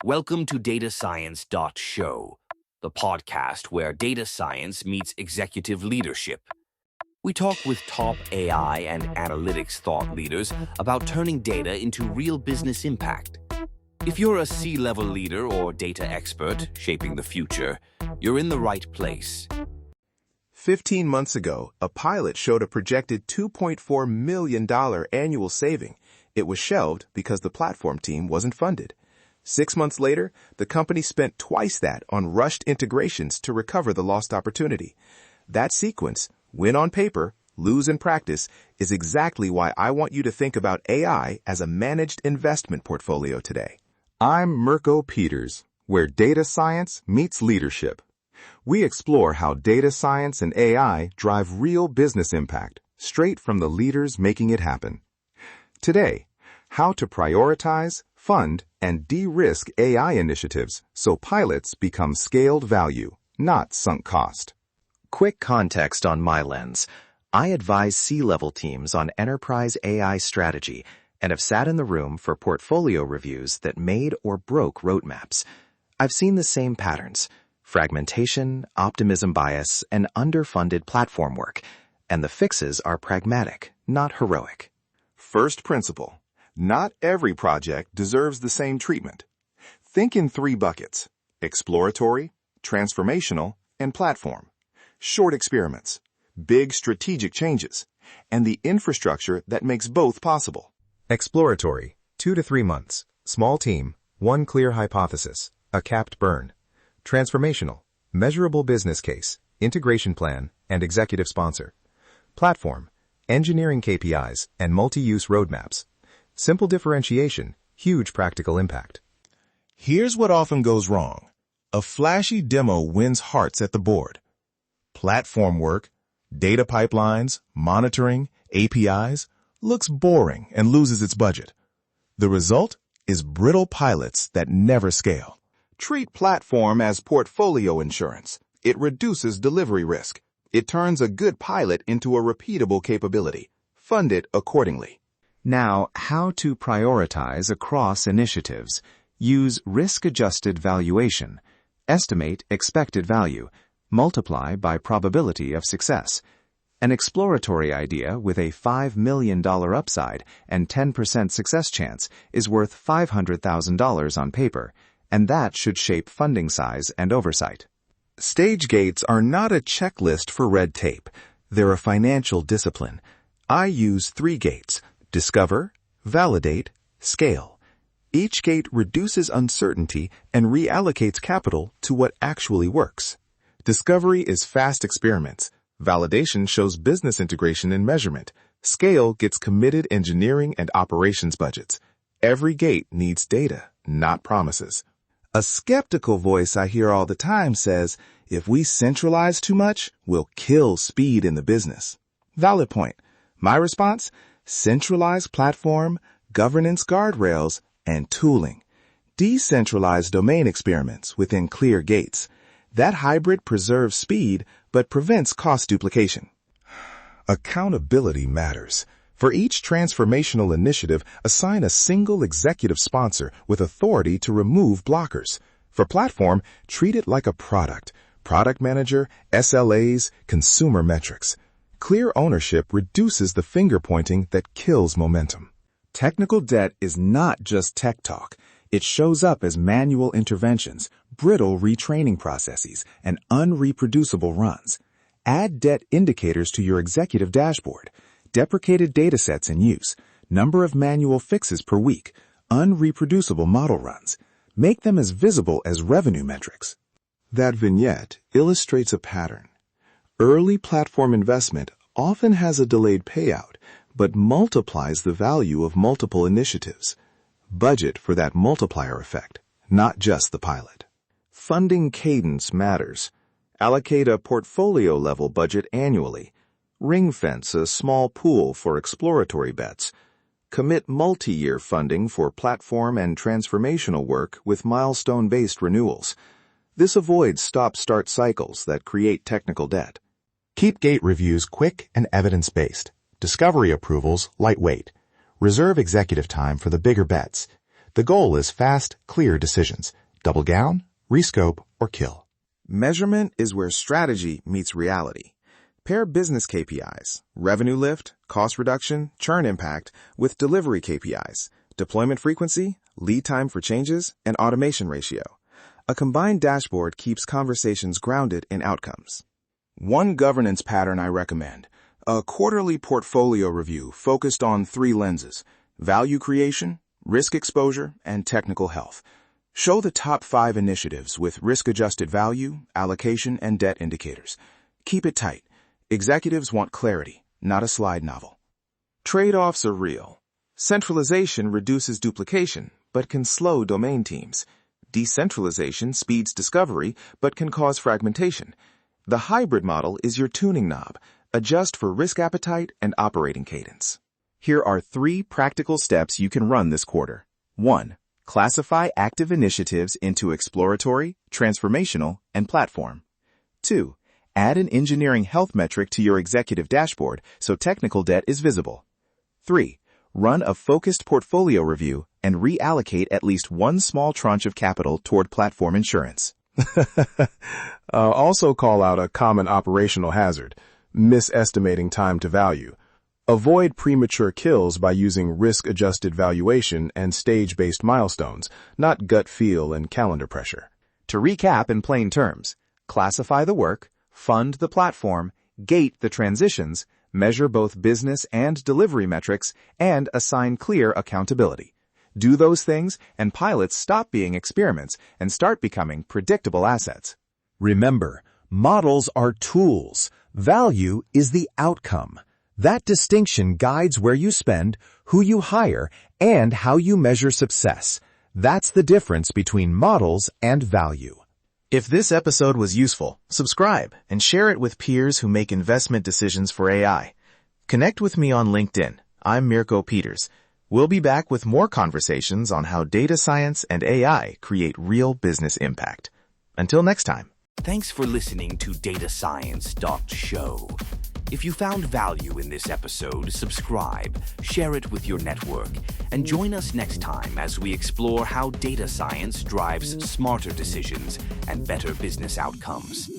Welcome to datascience.show, the podcast where data science meets executive leadership. We talk with top AI and analytics thought leaders about turning data into real business impact. If you're a C-level leader or data expert shaping the future, you're in the right place. 15 months ago, a pilot showed a projected $2.4 million annual saving. It was shelved because the platform team wasn't funded. 6 months later, the company spent twice that on rushed integrations to recover the lost opportunity. That sequence, win on paper, lose in practice, is exactly why I want you to think about AI as a managed investment portfolio today. I'm Mirko Peters, where data science meets leadership. We explore how data science and AI drive real business impact, straight from the leaders making it happen. Today, how to prioritize, fund, and de-risk AI initiatives so pilots become scaled value, not sunk cost. Quick context on my lens. I advise C-level teams on enterprise AI strategy and have sat in the room for portfolio reviews that made or broke roadmaps. I've seen the same patterns: fragmentation, optimism bias, and underfunded platform work. And the fixes are pragmatic, not heroic. First principle. Not every project deserves the same treatment. Think in 3 buckets: exploratory, transformational, and platform. Short experiments, big strategic changes, and the infrastructure that makes both possible. Exploratory, 2 to 3 months. Small team, 1 clear hypothesis, a capped burn. Transformational, measurable business case, integration plan, and executive sponsor. Platform, engineering KPIs and multi-use roadmaps. Simple differentiation, huge practical impact. Here's what often goes wrong. A flashy demo wins hearts at the board. Platform work, data pipelines, monitoring, APIs, looks boring and loses its budget. The result is brittle pilots that never scale. Treat platform as portfolio insurance. It reduces delivery risk. It turns a good pilot into a repeatable capability. Fund it accordingly. Now, how to prioritize across initiatives. Use risk-adjusted valuation. Estimate expected value. Multiply by probability of success. An exploratory idea with a $5 million upside and 10% success chance is worth $500,000 on paper, and that should shape funding size and oversight. Stage gates are not a checklist for red tape. They're a financial discipline. I use 3 gates: discover, validate, scale. Each gate reduces uncertainty and reallocates capital to what actually works. Discovery is fast experiments. Validation shows business integration and measurement. Scale gets committed engineering and operations budgets. Every gate needs data, not promises. A skeptical voice I hear all the time says, if we centralize too much, we'll kill speed in the business. Valid point. My response? Centralized platform, governance guardrails, and tooling. Decentralized domain experiments within clear gates. That hybrid preserves speed, but prevents cost duplication. Accountability matters. For each transformational initiative, assign a single executive sponsor with authority to remove blockers. For platform, treat it like a product. Product manager, SLAs, consumer metrics. Clear ownership reduces the finger-pointing that kills momentum. Technical debt is not just tech talk. It shows up as manual interventions, brittle retraining processes, and unreproducible runs. Add debt indicators to your executive dashboard. Deprecated datasets in use, number of manual fixes per week, unreproducible model runs. Make them as visible as revenue metrics. That vignette illustrates a pattern. Early platform investment often has a delayed payout, but multiplies the value of multiple initiatives. Budget for that multiplier effect, not just the pilot. Funding cadence matters. Allocate a portfolio-level budget annually. Ring-fence a small pool for exploratory bets. Commit multi-year funding for platform and transformational work with milestone-based renewals. This avoids stop-start cycles that create technical debt. Keep gate reviews quick and evidence-based. Discovery approvals lightweight. Reserve executive time for the bigger bets. The goal is fast, clear decisions. Double down, rescope, or kill. Measurement is where strategy meets reality. Pair business KPIs, revenue lift, cost reduction, churn impact, with delivery KPIs, deployment frequency, lead time for changes, and automation ratio. A combined dashboard keeps conversations grounded in outcomes. One governance pattern I recommend: a quarterly portfolio review focused on 3 lenses: value creation, risk exposure, and technical health. Show the top 5 initiatives with risk-adjusted value, allocation, and debt indicators. Keep it tight. Executives want clarity, not a slide novel. Trade-offs are real. Centralization reduces duplication, but can slow domain teams. Decentralization speeds discovery, but can cause fragmentation. The hybrid model is your tuning knob. Adjust for risk appetite and operating cadence. Here are 3 practical steps you can run this quarter. 1. Classify active initiatives into exploratory, transformational, and platform. 2. Add an engineering health metric to your executive dashboard so technical debt is visible. 3. Run a focused portfolio review and reallocate at least one small tranche of capital toward platform insurance. Also call out a common operational hazard: misestimating time to value. Avoid premature kills by using risk-adjusted valuation and stage-based milestones, not gut feel and calendar pressure. To recap in plain terms, classify the work, fund the platform, gate the transitions, measure both business and delivery metrics, and assign clear accountability. Do those things, and pilots stop being experiments and start becoming predictable assets. Remember, models are tools. Value is the outcome. That distinction guides where you spend, who you hire, and how you measure success. That's the difference between models and value. If this episode was useful, subscribe and share it with peers who make investment decisions for AI. Connect with me on LinkedIn. I'm Mirko Peters. We'll be back with more conversations on how data science and AI create real business impact. Until next time. Thanks for listening to datascience.show. If you found value in this episode, subscribe, share it with your network, and join us next time as we explore how data science drives smarter decisions and better business outcomes.